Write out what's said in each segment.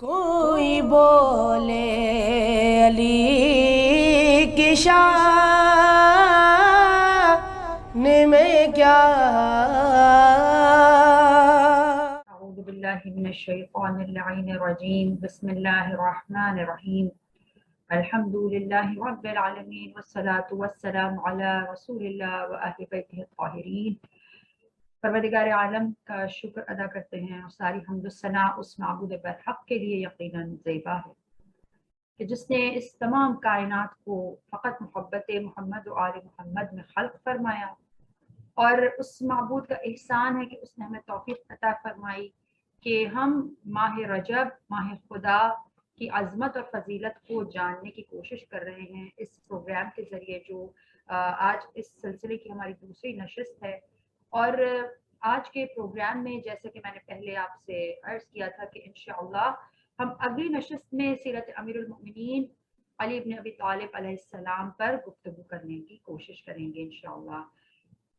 کوئی بولے علی کی شان میں کیا۔ اعوذ باللہ من الشیطان اللعین الرجیم، بسم اللہ الرحمن الرحیم، الحمد للہ رب العالمین والصلاة والسلام علی رسول اللہ و اہل بیتہ الطاہرین۔ پروردگار عالم کا شکر ادا کرتے ہیں اور ساری حمد و ثنا اس معبود برحق کے لیے یقیناً زیبا ہے کہ جس نے اس تمام کائنات کو فقط محبت محمد و آل محمد میں خلق فرمایا، اور اس معبود کا احسان ہے کہ اس نے ہمیں توفیق عطا فرمائی کہ ہم ماہ رجب، ماہ خدا کی عظمت اور فضیلت کو جاننے کی کوشش کر رہے ہیں اس پروگرام کے ذریعے، جو آج اس سلسلے کی ہماری دوسری نشست ہے۔ اور آج کے پروگرام میں جیسے کہ میں نے پہلے آپ سے عرض کیا تھا کہ انشاءاللہ ہم اگلی نشست میں سیرت امیر المؤمنین علی بن ابی طالب علیہ السلام پر گفتگو کرنے کی کوشش کریں گے انشاءاللہ۔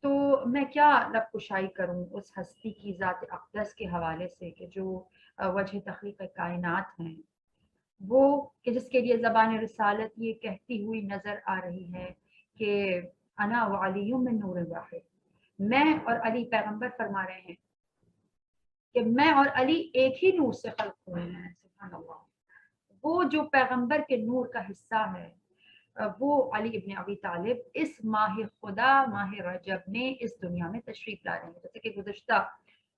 تو میں کیا لب کشائی کروں اس ہستی کی ذات اقدس کے حوالے سے کہ جو وجہ تخلیق کائنات ہیں، وہ کہ جس کے لیے زبان رسالت یہ کہتی ہوئی نظر آ رہی ہے کہ انا وعلی من نور واحد، میں اور علی پیغمبر فرما رہے ہیں کہ میں اور علی ایک ہی نور سے خلق ہوئے ہیں۔ سبحان اللہ، وہ جو پیغمبر کے نور کا حصہ ہے وہ علی ابن ابی طالب اس ماہ خدا، ماہ رجب میں اس دنیا میں تشریف لا رہے ہیں۔ جیسے کہ گزشتہ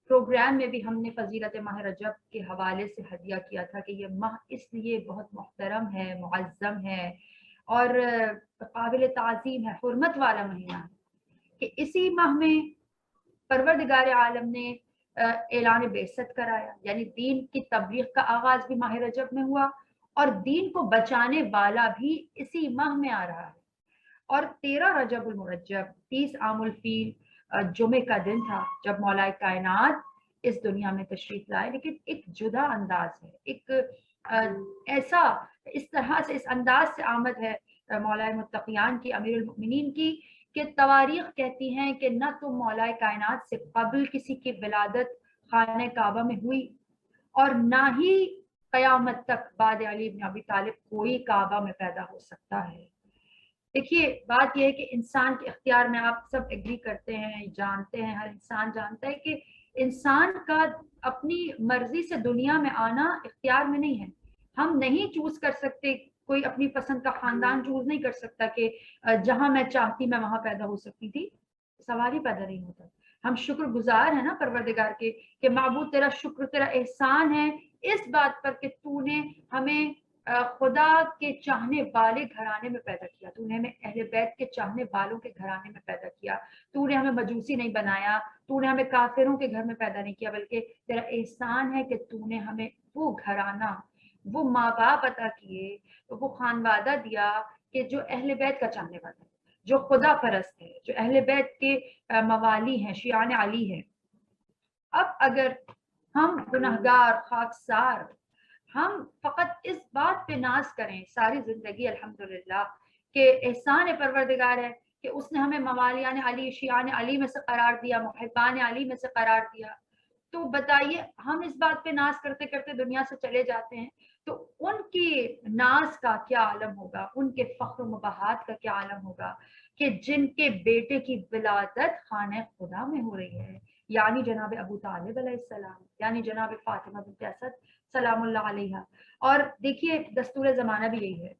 پروگرام میں بھی ہم نے فضیلت ماہ رجب کے حوالے سے ہدیہ کیا تھا کہ یہ ماہ اس لیے بہت محترم ہے، معظم ہے اور قابل تعظیم ہے، حرمت والا مہینہ ہے کہ اسی ماہ میں پروردگار عالم نے اعلان بعثت کرایا، یعنی دین کی تبلیغ کا آغاز بھی ماہ رجب میں ہوا اور دین کو بچانے والا بھی اسی ماہ میں آ رہا ہے۔ اور 13 رجب المرجب 30 عام الفیل جمعے کا دن تھا جب مولا کائنات اس دنیا میں تشریف لائے، لیکن ایک جدا انداز ہے، ایک ایسا اس طرح سے اس انداز سے آمد ہے مولا متقیان کی، امیر المؤمنین کی، کہ تواریخ کہتی ہیں کہ نہ تو مولا کائنات سے قبل کسی کی ولادت خانہ کعبہ میں ہوئی اور نہ ہی قیامت تک بعد علی بن ابی طالب کوئی کعبہ میں پیدا ہو سکتا ہے۔ دیکھیے بات یہ ہے کہ انسان کے اختیار میں، آپ سب ایگری کرتے ہیں، جانتے ہیں، ہر انسان جانتا ہے کہ انسان کا اپنی مرضی سے دنیا میں آنا اختیار میں نہیں ہے۔ ہم نہیں چوز کر سکتے، کوئی اپنی پسند کا خاندان چوز نہیں کر سکتا کہ جہاں میں چاہتی میں وہاں پیدا ہو سکتی تھی، سوال ہی پیدا نہیں ہوتا۔ ہم شکر گزار ہیں نا پروردگار کے کہ معبود تیرا شکر، تیرا احسان ہے اس بات پر کہ تو نے ہمیں خدا کے چاہنے والے گھرانے میں پیدا کیا، تو نے ہمیں اہل بیت کے چاہنے والوں کے گھرانے میں پیدا کیا، تو نے ہمیں مجوسی نہیں بنایا، تو نے ہمیں کافروں کے گھر میں پیدا نہیں کیا، بلکہ تیرا احسان ہے کہ تو نے ہمیں وہ گھرانہ، وہ ماں باپ عطا کیے، وہ خانوادہ دیا کہ جو اہل بیت کا چاہنے والا ہے، جو خدا پرست ہے، جو اہل بیت کے موالی ہیں، شیعان علی ہیں۔ اب اگر ہم گنہگار خاکسار ہم فقط اس بات پہ ناز کریں ساری زندگی الحمدللہ کہ احسان پروردگار ہے کہ اس نے ہمیں موالیان علی، شیعان علی میں سے قرار دیا، محبان علی میں سے قرار دیا، تو بتائیے ہم اس بات پہ ناز کرتے کرتے دنیا سے چلے جاتے ہیں تو ان کی ناز کا کیا عالم ہوگا، ان کے فخر و مباحات کا کیا عالم ہوگا کہ جن کے بیٹے کی ولادت خانہ خدا میں ہو رہی ہے، یعنی جناب ابو طالب علیہ السلام، یعنی جناب فاطمہ بنت اسد سلام اللہ علیہ۔ اور دیکھیے دستور زمانہ بھی یہی ہے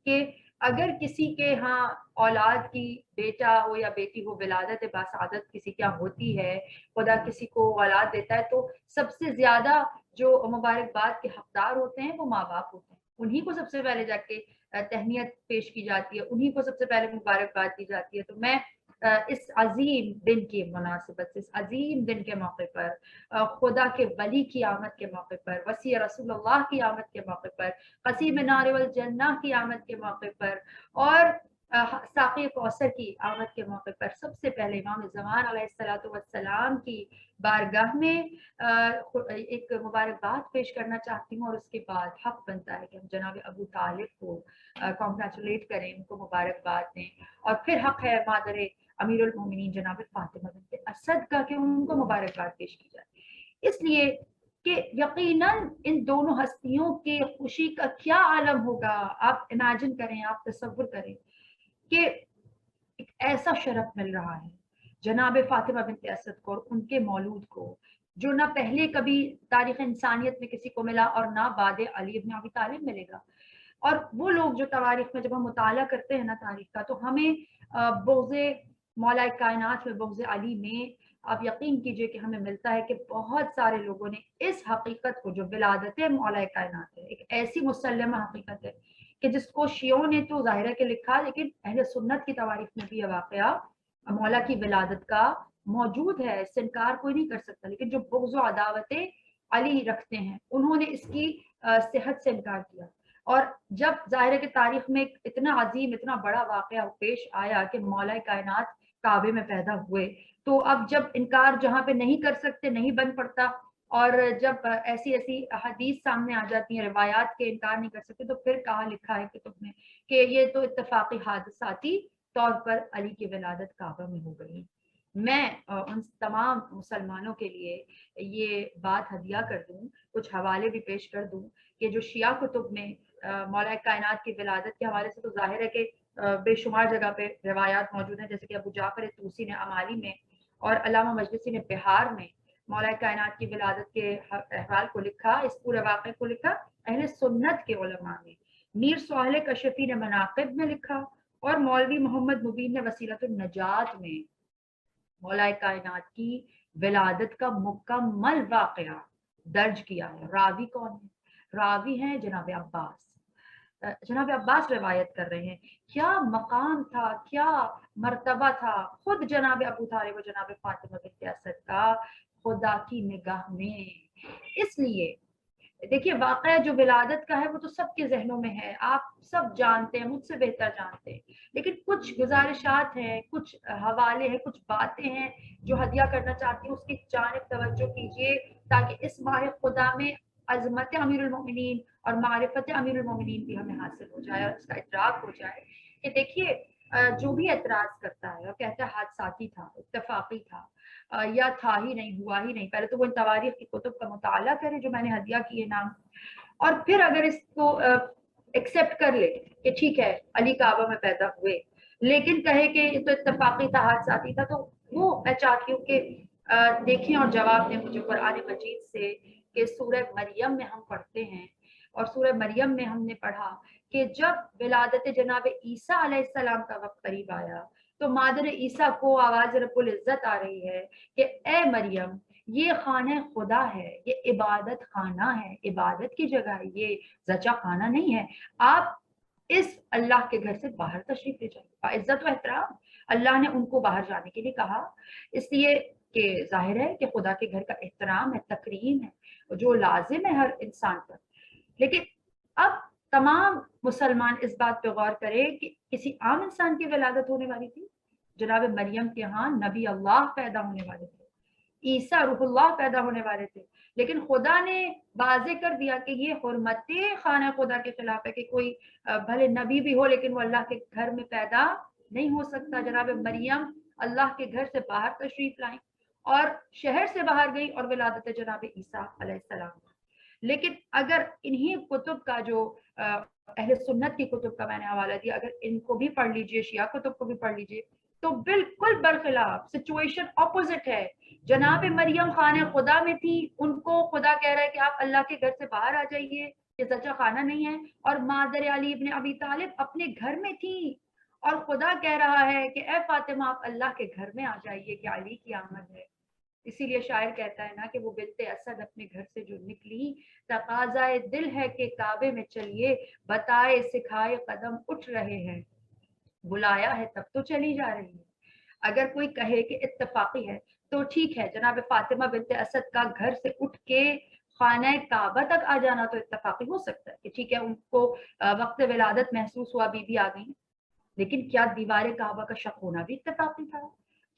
کہ اگر کسی کے ہاں اولاد کی، بیٹا ہو یا بیٹی ہو، ولادت باسعادت کسی کیا ہوتی ہے، خدا کسی کو اولاد دیتا ہے، تو سب سے زیادہ جو مبارکباد کے حقدار ہوتے ہیں وہ ماں باپ ہوتے ہیں، انہی کو سب سے پہلے جا کے تہنیت پیش کی جاتی ہے، انہی کو سب سے پہلے مبارکباد دی جاتی ہے۔ تو میں اس عظیم دن کی مناسبت سے، اس عظیم دن کے موقع پر، خدا کے ولی کی آمد کے موقع پر، وسیع رسول اللہ کی آمد کے موقع پر، قسیم نار والجنہ کی آمد کے موقع پر، اور ساقی کوثر کی آمد کے موقع پر سب سے پہلے امام زمان علیہ السلام کی بارگاہ میں ایک مبارکباد پیش کرنا چاہتی ہوں، اور اس کے بعد حق بنتا ہے کہ ہم جناب ابو طالب کو کانگریچولیٹ کریں، ان کو مبارکباد دیں، اور پھر حق ہے مادر امیر المومنین جناب فاطمہ بنت اسد کا کہ ان کو مبارکباد پیش کی جائے۔ اس لیے کہ یقیناً ان دونوں ہستیوں کی خوشی کا کیا عالم ہوگا. آپ امیجن کریں، آپ تصور کریں کہ ایک ایسا شرف مل رہا ہے جناب فاطمہ بنت اسد کو اور ان کے مولود کو، جو نہ پہلے کبھی تاریخ انسانیت میں کسی کو ملا اور نہ بعد علی ابن ابی طالب ملے گا. اور وہ لوگ جو تواریخ میں جب ہم مطالعہ کرتے ہیں نا تاریخ کا، تو ہمیں بغض مولا کائنات میں، بغض علی میں، آپ یقین کیجئے کہ ہمیں ملتا ہے کہ بہت سارے لوگوں نے اس حقیقت کو، جو ولادت مولا کائنات ہے، ایک ایسی مسلمہ حقیقت ہے کہ جس کو شیعوں نے تو ظاہر ہے کہ لکھا، لیکن اہل سنت کی تواریخ میں بھی یہ واقعہ مولا کی ولادت کا موجود ہے، اس سے انکار کوئی نہیں کر سکتا. لیکن جو بغض و عداوت علی رکھتے ہیں انہوں نے اس کی صحت سے انکار کیا. اور جب ظاہر ہے کہ تاریخ میں اتنا عظیم، اتنا بڑا واقعہ پیش آیا کہ مولا کائنات کعبے میں پیدا ہوئے، تو اب جب انکار جہاں پہ نہیں کر سکتے نہیں بن پڑتا، اور جب ایسی ایسی حدیث سامنے آ جاتی ہیں، روایات کے انکار نہیں کر سکتے، تو پھر کہاں لکھا ہے کتب میں کہ یہ تو اتفاقی حادثاتی طور پر علی کی ولادت کعبہ میں ہو گئی. میں ان تمام مسلمانوں کے لیے یہ بات ہدیہ کر دوں، کچھ حوالے بھی پیش کر دوں کہ جو شیعہ کتب میں مولا کائنات کی ولادت کے حوالے سے تو ظاہر ہے کہ بے شمار جگہ پہ روایات موجود ہیں، جیسے کہ ابو جعفر طوسی نے امالی میں اور علامہ مجلسی نے بہار میں مولا کائنات کی ولادت کے احوال کو لکھا، اس پورے واقعے کو لکھا. اہل سنت کے علماء نے، میر صالح کشفی نے مناقب میں لکھا، اور مولوی محمد مبین نے وسیلۃ النجات میں مولا کائنات کی ولادت کا مکمل واقعہ درج کیا ہے. راوی کون ہے؟ راوی ہیں جناب عباس. جناب عباس روایت کر رہے ہیں. کیا مقام تھا، کیا مرتبہ تھا خود جناب ابو طالب و جناب فاطمہ بنت اسد کا خدا کی نگاہ میں. اس لیے دیکھیے واقعہ جو ولادت کا ہے وہ تو سب کے ذہنوں میں ہے، آپ سب جانتے ہیں، مجھ سے بہتر جانتے ہیں، لیکن کچھ گزارشات ہیں، کچھ حوالے ہیں، کچھ باتیں ہیں جو ہدیہ کرنا چاہتی ہوں، اس کی جانب توجہ کیجیے تاکہ اس ماہ خدا میں عظمت امیر المومنین اور معرفت امیر المومنین بھی ہمیں حاصل ہو جائے اور اس کا ادراک ہو جائے کہ دیکھیے جو بھی اعتراض کرتا ہے اور کہتا ہے حادثاتی تھا، اتفاقی تھا، یا تھا ہی نہیں، ہوا ہی نہیں، پہلے تو وہ ان تواریخ کی کتب کا مطالعہ کرے جو میں نے ہدیہ کیے نام، اور پھر اگر اس کو ایکسیپٹ کر لے کہ ٹھیک ہے علی کعبہ میں پیدا ہوئے، لیکن کہے کہ یہ تو اتفاقی تھا، حادثاتی تھا، تو وہ میں چاہتی ہوں کہ دیکھیں اور جواب دیں مجھے قرآن مجید سے کہ سورہ مریم میں ہم پڑھتے ہیں، اور سورہ مریم میں ہم نے پڑھا کہ جب ولادت جناب عیسیٰ علیہ السلام کا وقت قریب آیا تو مادر عیسیٰ کو آواز رب العزت آ رہی ہے کہ اے مریم یہ خانہ خدا ہے، یہ عبادت خانہ ہے، عبادت کی جگہ ہے، یہ زچہ خانہ نہیں ہے، آپ اس اللہ کے گھر سے باہر تشریف لے جائیں. عزت و احترام اللہ نے ان کو باہر جانے کے لیے کہا، اس لیے کہ ظاہر ہے کہ خدا کے گھر کا احترام ہے، تکریم ہے، جو لازم ہے ہر انسان پر. لیکن اب تمام مسلمان اس بات پہ غور کرے کہ کسی عام انسان کی ولادت ہونے والی تھی؟ جناب مریم کے ہاں نبی اللہ پیدا ہونے والے تھے، عیسیٰ روح اللہ پیدا ہونے والے تھے، لیکن خدا نے واضح کر دیا کہ یہ حرمت خانہ خدا کے خلاف ہے کہ کوئی بھلے نبی بھی ہو لیکن وہ اللہ کے گھر میں پیدا نہیں ہو سکتا. جناب مریم اللہ کے گھر سے باہر تشریف لائیں اور شہر سے باہر گئی اور ولادت جناب عیسیٰ علیہ السلام. لیکن اگر انہی کتب کا جو اہل سنت کی کتب کا میں نے حوالہ دیا، اگر ان کو بھی پڑھ لیجئے، شیعہ کتب کو بھی پڑھ لیجئے، تو بالکل برخلاف سچویشن اپوزٹ ہے. جناب مریم خانہ خدا میں تھی، ان کو خدا کہہ رہا ہے کہ آپ اللہ کے گھر سے باہر آ جائیے، یہ سچا خانہ نہیں ہے، اور مادر علی ابن ابی طالب اپنے گھر میں تھی اور خدا کہہ رہا ہے کہ اے فاطمہ آپ اللہ کے گھر میں آ جائیے کہ علی کی آمد ہے. اسی لیے شاعر کہتا ہے نا کہ وہ بنت اسد اپنے گھر سے جو نکلی، تقاضائے دل ہے کہ کعبے میں چلیے، بتائے سکھائے قدم اٹھ رہے ہیں، بلایا ہے تب تو چلی جا رہی ہے. اگر کوئی کہے کہ اتفاقی ہے تو ٹھیک ہے، جناب فاطمہ بنت اسد کا گھر سے اٹھ کے خانہ کعبہ تک آ جانا تو اتفاقی ہو سکتا ہے کہ ٹھیک ہے ان کو وقت ولادت محسوس ہوا، بی بی آ گئی، لیکن کیا دیوار کعبہ کا شق ہونا بھی اتفاقی تھا؟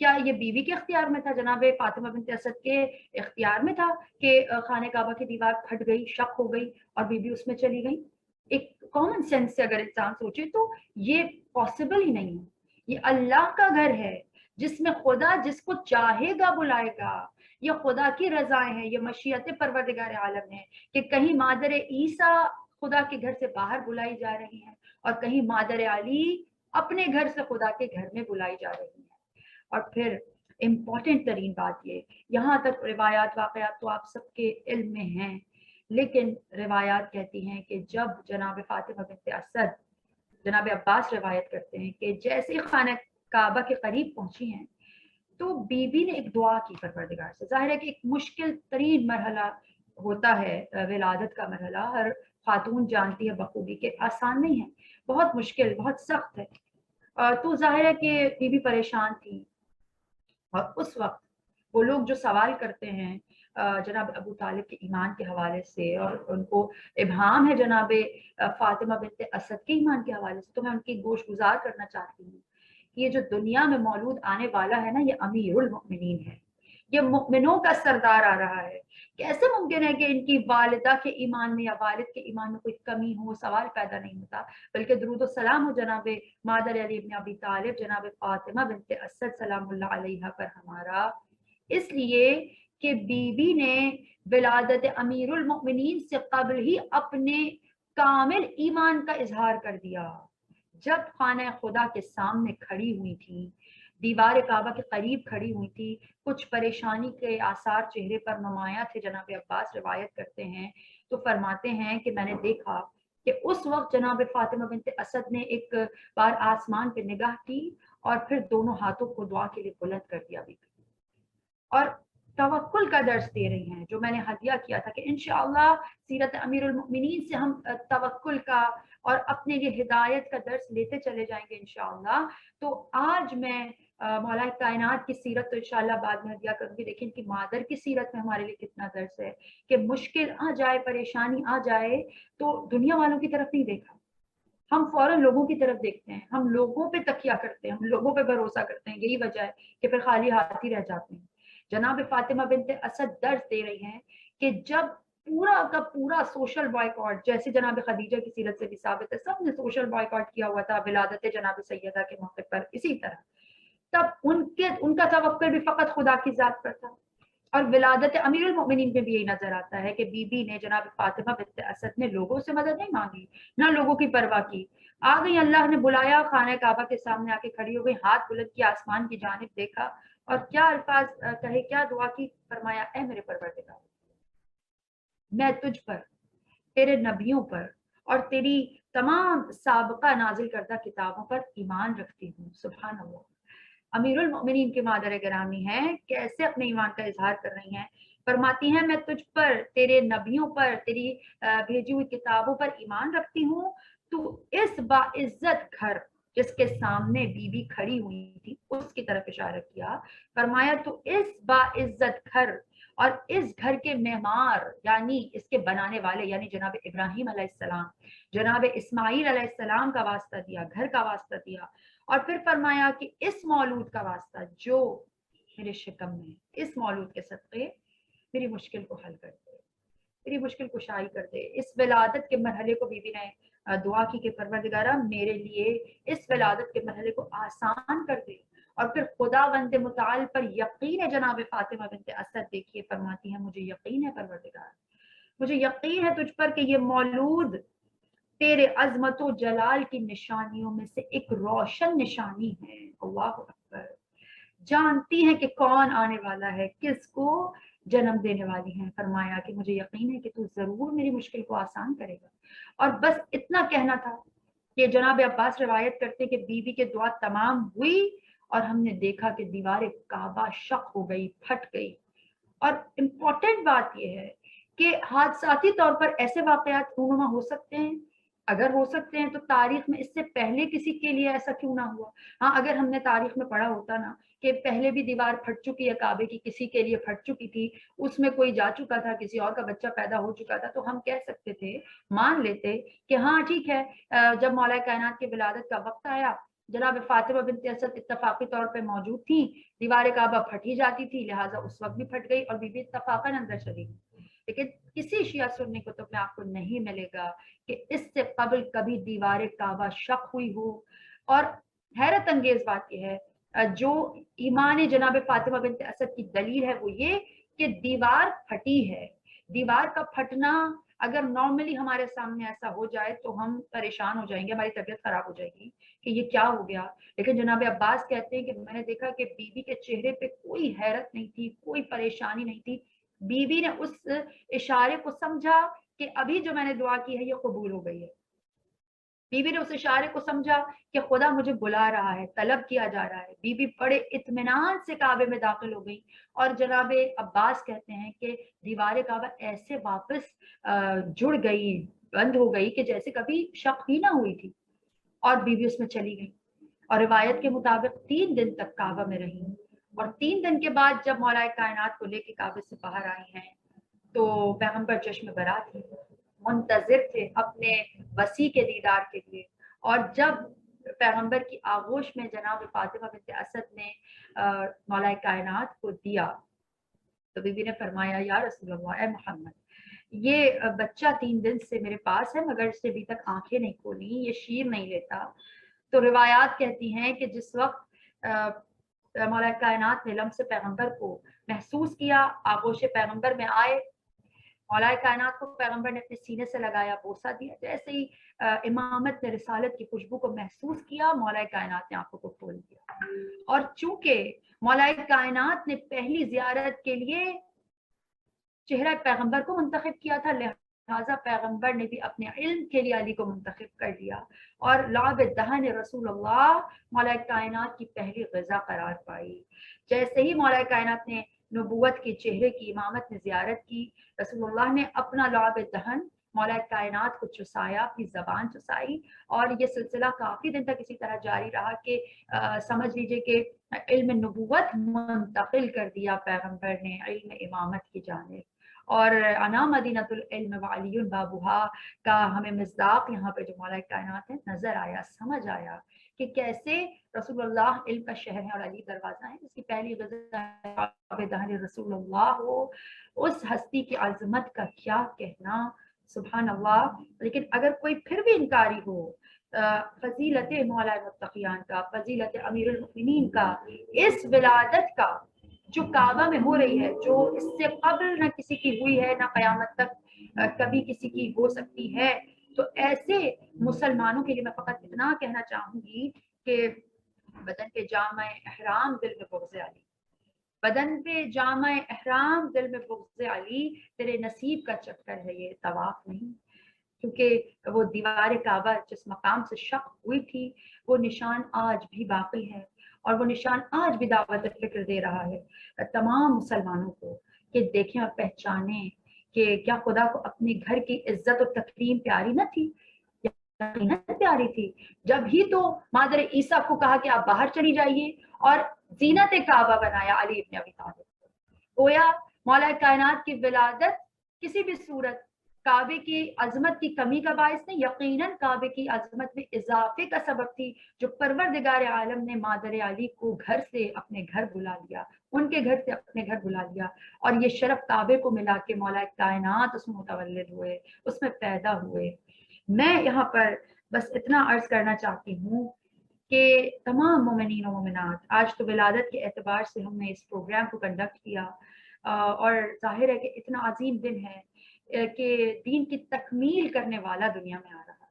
کیا یہ بیوی کے اختیار میں تھا؟ جناب فاطمہ بنت اسد کے اختیار میں تھا کہ خانہ کعبہ کی دیوار پھٹ گئی، شق ہو گئی اور بیوی اس میں چلی گئی؟ ایک کامن سینس سے اگر انسان سوچے تو یہ پاسبل ہی نہیں ہے. یہ اللہ کا گھر ہے جس میں خدا جس کو چاہے گا بلائے گا. یہ خدا کی رضائیں ہیں، یہ مشیت پروردگار عالم ہے کہ کہیں مادر عیسیٰ خدا کے گھر سے باہر بلائی جا رہی ہیں اور کہیں مادر علی اپنے گھر سے خدا کے گھر میں بلائی جا رہی ہیں۔ اور پھر امپورٹنٹ ترین بات یہ، یہاں تک روایات واقعات تو آپ سب کے علم میں ہیں، لیکن روایات کہتی ہیں کہ جب جناب فاطمہ بنت اسد، جناب عباس روایت کرتے ہیں کہ جیسے خانہ کعبہ کے قریب پہنچی ہیں تو بی بی نے ایک دعا کی پروردگار سے۔ ظاہر ہے کہ ایک مشکل ترین مرحلہ ہوتا ہے ولادت کا مرحلہ، ہر خاتون جانتی ہے بخوبی کہ آسان نہیں ہے، بہت مشکل، بہت سخت ہے۔ تو ظاہر ہے کہ بی بی پریشان تھی، اور اس وقت وہ لوگ جو سوال کرتے ہیں جناب ابو طالب کے ایمان کے حوالے سے، اور ان کو ابہام ہے جناب فاطمہ بنت اسد کے ایمان کے حوالے سے، تو میں ان کی گوش گزار کرنا چاہتی ہوں کہ یہ جو دنیا میں مولود آنے والا ہے نا، یہ امیر المؤمنین ہے، یہ مؤمنوں کا سردار آ رہا ہے۔ کیسے ممکن ہے کہ ان کی والدہ کے ایمان میں یا والد کے ایمان میں کوئی کمی ہو؟ سوال پیدا نہیں ہوتا، بلکہ درود و سلام ہو جناب مادر علی ابن ابی طالب، جناب فاطمہ بنت اسد سلام اللہ علیہا پر ہمارا، اس لیے کہ بی بی نے ولادت امیر المؤمنین سے قبل ہی اپنے کامل ایمان کا اظہار کر دیا۔ جب خانہ خدا کے سامنے کھڑی ہوئی تھی، دیوار کعبہ کے قریب کھڑی ہوئی تھی، کچھ پریشانی کے آثار چہرے پر نمایاں تھے، جناب عباس روایت کرتے ہیں، تو فرماتے ہیں کہ میں نے دیکھا کہ اس وقت جناب فاطمہ بنت اسد نے ایک بار آسمان پہ نگاہ کی اور پھر دونوں ہاتھوں کو دعا کے لیے بلند کر دیا، اور توکل کا درس دے رہی ہیں، جو میں نے ہدیہ کیا تھا کہ انشاءاللہ سیرت امیر المؤمنین سے ہم توکل کا اور اپنے لیے ہدایت کا درس لیتے چلے جائیں گے انشاءاللہ۔ تو آج میں مولا کائنات کی سیرت تو انشاءاللہ بعد میں ہدیہ کروں گی، لیکن کہ مادر کی سیرت میں ہمارے لیے کتنا درس ہے کہ مشکل آ جائے، پریشانی آ جائے تو دنیا والوں کی طرف نہیں دیکھا، ہم فوراً لوگوں کی طرف دیکھتے ہیں، ہم لوگوں پہ تکیہ کرتے ہیں، ہم لوگوں پہ بھروسہ کرتے ہیں، یہی وجہ ہے کہ پھر خالی ہاتھ ہی رہ جاتے ہیں۔ جناب فاطمہ بنت اسد درس دے رہی ہیں کہ جب پورا کا پورا سوشل بائیکاٹ، جیسے جناب خدیجہ کی سیرت سے بھی ثابت ہے، سب نے سوشل بائیکاٹ کیا ہوا تھا ولادت جناب سیدہ کے موقع پر، اسی طرح تب ان کا توکل بھی فقط خدا کی ذات پر تھا۔ اور ولادت امیر المؤمنین میں بھی یہی نظر آتا ہے کہ بی بی نے، جناب فاطمہ بنت اسد نے لوگوں سے مدد نہیں مانگی، نہ لوگوں کی پرواہ کی، آ گئی، اللہ نے بلایا، خانہ کعبہ کے سامنے آ کے کھڑی ہو گئی، ہاتھ بلند کیا، آسمان کی جانب دیکھا اور کیا الفاظ کہے، کیا دعا کی، فرمایا اے میرے پروردگار، میں تجھ پر، تیرے نبیوں پر اور تیری تمام سابقہ نازل کردہ کتابوں پر ایمان رکھتی ہوں۔ سبحان اللہ، امیر المؤمنین کی مادر گرامی ہیں، کیسے اپنے ایمان کا اظہار کر رہی ہیں، فرماتی ہیں میں تجھ پر، تیرے نبیوں پر، تیری بھیجی ہوئی کتابوں پر ایمان رکھتی ہوں۔ تو اس باعزت گھر جس کے سامنے بی بی کھڑی ہوئی تھی اس کی طرف اشارہ کیا، فرمایا تو اس باعزت گھر اور اس گھر کے معمار، یعنی اس کے بنانے والے، یعنی جناب ابراہیم علیہ السلام، جناب اسماعیل علیہ السلام کا واسطہ دیا، گھر کا واسطہ دیا، اور پھر فرمایا کہ اس مولود کا واسطہ جو میرے شکم میں، اس مولود کے صدقے میری مشکل کو حل کر دے، میری مشکل کشائی کر دے۔ اس ولادت کے مرحلے کو بی بی نے دعا کی کہ پروردگارہ میرے لیے اس ولادت کے مرحلے کو آسان کر دے۔ اور پھر خداوند متعال پر یقین ہے جناب فاطمہ بنت اسد، دیکھیے فرماتی ہیں مجھے یقین ہے پروردگار، مجھے یقین ہے تجھ پر کہ یہ مولود تیرے عظمت و جلال کی نشانیوں میں سے ایک روشن نشانی ہے۔ اللہ اکبر، جانتی ہیں کہ کون آنے والا ہے، کس کو جنم دینے والی ہیں، فرمایا کہ مجھے یقین ہے کہ تو ضرور میری مشکل کو آسان کرے گا۔ اور بس اتنا کہنا تھا کہ جناب عباس روایت کرتے کہ بی بی کے دعا تمام ہوئی اور ہم نے دیکھا کہ دیوار کعبہ شق ہو گئی، پھٹ گئی۔ اور امپورٹنٹ بات یہ ہے کہ حادثاتی طور پر ایسے واقعات رونما ہو سکتے ہیں، اگر ہو سکتے ہیں تو تاریخ میں اس سے پہلے کسی کے لیے ایسا کیوں نہ ہوا؟ ہاں، اگر ہم نے تاریخ میں پڑھا ہوتا نا کہ پہلے بھی دیوار پھٹ چکی ہے کعبے کی، کسی کے لیے پھٹ چکی تھی، اس میں کوئی جا چکا تھا، کسی اور کا بچہ پیدا ہو چکا تھا، تو ہم کہہ سکتے تھے، مان لیتے کہ ہاں ٹھیک ہے، جب مولا کائنات کی ولادت کا وقت آیا، جناب فاطمہ بنت اسد اتفاقی طور پہ موجود تھیں، دیوار کعبہ پھٹ ہی جاتی تھی، لہٰذا اس وقت بھی پھٹ گئی اور بی بی اتفاقاً اندر چلی گئی۔ لیکن کسی شیعہ سنی کتب میں آپ کو نہیں ملے گا کہ اس سے قبل کبھی دیوار کعبہ شق ہوئی ہو۔ اور حیرت انگیز بات یہ ہے، جو ایمان جناب فاطمہ بنت اسد کی دلیل ہے وہ یہ کہ دیوار پھٹی ہے. دیوار کا پھٹنا اگر نارملی ہمارے سامنے ایسا ہو جائے تو ہم پریشان ہو جائیں گے, ہماری طبیعت خراب ہو جائے گی کہ یہ کیا ہو گیا. لیکن جناب عباس کہتے ہیں کہ میں نے دیکھا کہ بیوی کے چہرے پہ کوئی حیرت نہیں تھی, کوئی پریشانی نہیں تھی. بیوی نے اس اشارے کو سمجھا کہ ابھی جو میں نے دعا کی ہے یہ قبول ہو گئی ہے. بیوی نے اس اشارے کو سمجھا کہ خدا مجھے بلا رہا ہے, طلب کیا جا رہا ہے. بیوی بڑے اطمینان سے کعبے میں داخل ہو گئی, اور جناب عباس کہتے ہیں کہ دیوار کعبہ ایسے واپس جڑ گئی, بند ہو گئی کہ جیسے کبھی شق ہی نہ ہوئی تھی, اور بیوی اس میں چلی گئی. اور روایت کے مطابق 3 دن تک کعبہ میں رہی, اور 3 دن کے بعد جب مولا کائنات کو لے کے کعبے سے باہر آئی ہیں تو پیغمبر چشم برات تھے, منتظر تھے اپنے وسیع کے دیدار کے لیے. اور جب پیغمبر کی آغوش میں جناب فاطمہ بنت اسد نے مولا کائنات کو دیا تو بی بی نے فرمایا یا رسول اللہ, اے محمد, یہ بچہ 3 دن سے میرے پاس ہے مگر اس نے ابھی تک آنکھیں نہیں کھولی, یہ شیر نہیں لیتا. تو روایات کہتی ہیں کہ جس وقت مولا کائنات نے لمس پیغمبر کو محسوس کیا, آغوش پیغمبر میں آئے, مولا کائنات کو پیغمبر نے اپنے سینے سے لگایا, بوسہ دیا. جیسے ہی امامت نے رسالت کی خوشبو کو محسوس کیا, مولا کائنات نے آنکھوں کو کھول دیا. اور چونکہ مولا کائنات نے پہلی زیارت کے لیے چہرہ پیغمبر کو منتخب کیا تھا, لہذا پیغمبر نے بھی اپنے علم کے لیے علی کو منتخب کر دیا, اور لعب دہن رسول اللہ مولا کائنات کی پہلی غذا قرار پائی. جیسے ہی مولا کائنات نے نبوت کے چہرے کی امامت میں زیارت کی, رسول اللہ نے اپنا لعب دہن مولا کائنات کو چسایا, اپنی زبان چسائی, اور یہ سلسلہ کافی دن تک اسی طرح جاری رہا کہ سمجھ لیجئے کہ علم نبوت منتقل کر دیا پیغمبر نے علم امامت کی جانب. اور انا مدینۃ العلم وعلی بابھا کا ہمیں مصداق یہاں پہ جو مولا کائنات ہے نظر آیا, سمجھ آیا کہ کیسے رسول اللہ علم کا شہر ہے اور علی دروازہ ہے. اس کی پہلی غزہ دہن رسول اللہ ہو, اس ہستی کی عظمت کا کیا کہنا, سبحان اللہ. لیکن اگر کوئی پھر بھی انکاری ہو فضیلت مولا متقیان کا, فضیلت امیر المؤمنین کا, اس ولادت کا جو کعبہ میں ہو رہی ہے, جو اس سے قبل نہ کسی کی ہوئی ہے نہ قیامت تک کبھی کسی کی ہو سکتی ہے, تو ایسے مسلمانوں کے لیے میں فقط اتنا کہنا چاہوں گی کہ بدن پہ جامع احرام دل میں بغض علی, بدن پہ جامع احرام دل میں بغض علی, تیرے نصیب کا چکر ہے یہ طواف نہیں. کیونکہ وہ دیوار کعبہ جس مقام سے شق ہوئی تھی وہ نشان آج بھی باقی ہے, اور وہ نشان آج بھی دعوت فکر دے رہا ہے تمام مسلمانوں کو کہ دیکھیں اور پہچانیں کہ کیا خدا کو اپنے گھر کی عزت و تکریم پیاری نہ تھی, پیاری تھی. جب ہی تو مادر عیسیٰ کو کہا کہ آپ باہر چلی جائیے, اور زینت کعبہ بنایا علی ابن ابی طالب. گویا مولا کائنات کی ولادت کسی بھی صورت کعبے کی عظمت کی کمی کا باعث نہیں, یقیناً کعبے کی عظمت میں اضافے کا سبب تھی, جو پروردگار عالم نے مادر علی کو گھر سے اپنے گھر بلا لیا, ان کے گھر سے اپنے گھر بلا لیا, اور یہ شرف کعبے کو ملا کے مولا کائنات اس میں متولد ہوئے, اس میں پیدا ہوئے. میں یہاں پر بس اتنا عرض کرنا چاہتی ہوں کہ تمام مومنین و مومنات, آج تو ولادت کے اعتبار سے ہم نے اس پروگرام کو کنڈکٹ کیا, اور ظاہر ہے کہ اتنا عظیم دن ہے کہ دین کی تکمیل کرنے والا دنیا میں آ رہا ہے,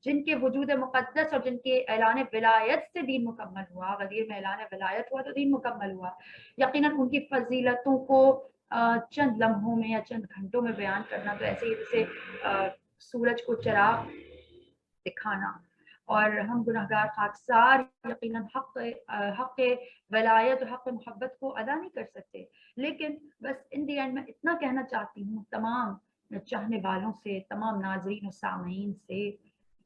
جن کے وجود مقدس اور جن کے اعلان ولایت سے دین مکمل ہوا, غدیر میں اعلان ولایت ہوا تو دین مکمل ہوا. یقیناً ان کی فضیلتوں کو چند لمحوں میں یا چند گھنٹوں میں بیان کرنا تو ایسے ہی جیسے سورج کو چراغ دکھانا, اور ہم گناہگار خاکسار یقیناً حق ولایت اور حق محبت کو ادا نہیں کر سکتے. لیکن بس ان دی اینڈ میں اتنا کہنا چاہتی ہوں تمام چاہنے والوں سے, تمام ناظرین و سامعین سے,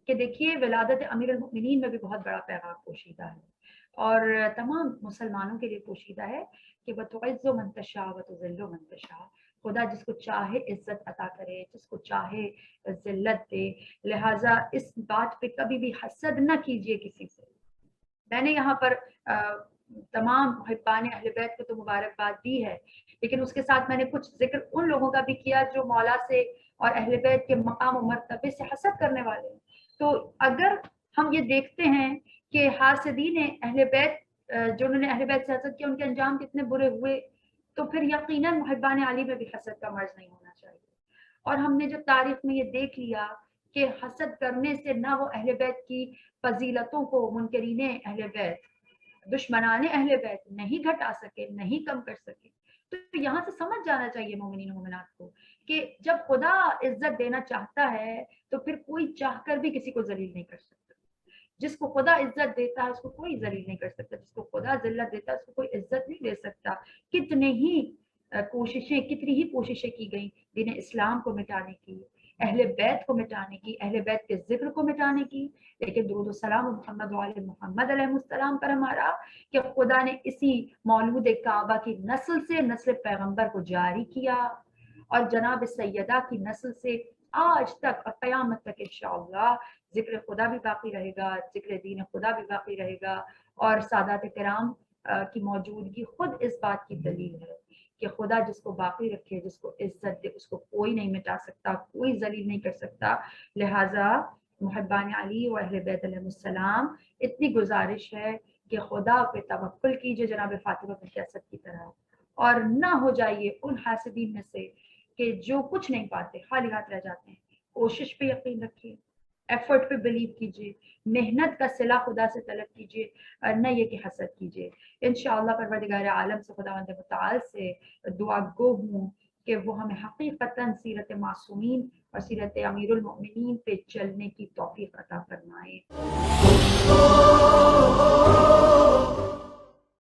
کہ دیکھیے ولادت امیر المؤمنین میں بھی بہت بڑا پیغام پوشیدہ ہے, اور تمام مسلمانوں کے لیے پوشیدہ ہے کہ وَتُعِزُّ مَن تَشَاءُ وَتُذِلُّ مَن تَشَاءُ, خدا جس کو چاہے عزت عطا کرے, جس کو چاہے ذلت دے. لہٰذا اس بات پہ کبھی بھی حسد نہ کیجیے کسی سے. میں نے یہاں پر تمام محبان اہل بیت کو تو مبارکباد دی ہے, لیکن اس کے ساتھ میں نے کچھ ذکر ان لوگوں کا بھی کیا جو مولا سے اور اہل بیت کے مقام و مرتبے سے حسد کرنے والے ہیں. تو اگر ہم یہ دیکھتے ہیں کہ حاسدین اہل بیت جنہوں نے اہل بیت سے حسد کیا ان کے انجام کتنے برے ہوئے, تو پھر یقیناً محبان علی میں بھی حسد کا مرض نہیں ہونا چاہیے۔ اور ہم نے جو تاریخ میں یہ دیکھ لیا کہ حسد کرنے سے نہ وہ اہل بیت کی فضیلتوں کو منکرین اہل بیت، دشمنان اہل بیت نہیں گھٹا سکے، نہیں کم کر سکے۔ تو یہاں سے سمجھ جانا چاہیے مومنین و مومنات کو کہ جب خدا عزت دینا چاہتا ہے تو پھر کوئی چاہ کر بھی کسی کو ذلیل نہیں کر سکتا۔ جس کو خدا عزت دیتا ہے اس کو کوئی ذلیل نہیں کر سکتا، جس کو خدا ذلت دیتا ہے اس کو کوئی عزت نہیں دے سکتا۔ کتنی ہی کوششیں کی گئیں دین اسلام کو مٹانے کی، اہل بیت کو مٹانے کی، اہل بیت کے ذکر کو مٹانے کی، لیکن درود السلام محمد وعلی محمد علیہ السلام پر ہمارا کہ خدا نے اسی مولود کعبہ کی نسل سے نسل پیغمبر کو جاری کیا، اور جناب سیدہ کی نسل سے آج تک اور قیامت تک انشاءاللہ ذکر خدا بھی باقی رہے گا، ذکر دین خدا بھی باقی رہے گا۔ اور سادات کرام کی موجودگی خود اس بات کی دلیل ہے کہ خدا جس کو باقی رکھے، جس کو عزت دے، اس کو کوئی نہیں مٹا سکتا، کوئی ذلیل نہیں کر سکتا۔ لہٰذا محبان علی و اہل بیت علیہ السلام اتنی گزارش ہے کہ خدا پہ توکل کیجئے جناب فاطمہ بنت اسد کی طرح، اور نہ ہو جائیے ان حاسدین میں سے کہ جو کچھ نہیں پاتے، خالی ہاتھ رہ جاتے ہیں۔ کوشش پہ یقین رکھیے، ایفرٹ پہ بلیو کیجئے، محنت کا صلہ خدا سے طلب کیجئے، نہ یہ کہ حسد کیجئے۔ انشاءاللہ پروردگار عالم سے خداوند متعال سے دعا گو ہوں کہ وہ ہمیں حقیقتاً سیرت معصومین اور سیرت امیر المؤمنین پہ چلنے کی توفیق عطا فرمائے۔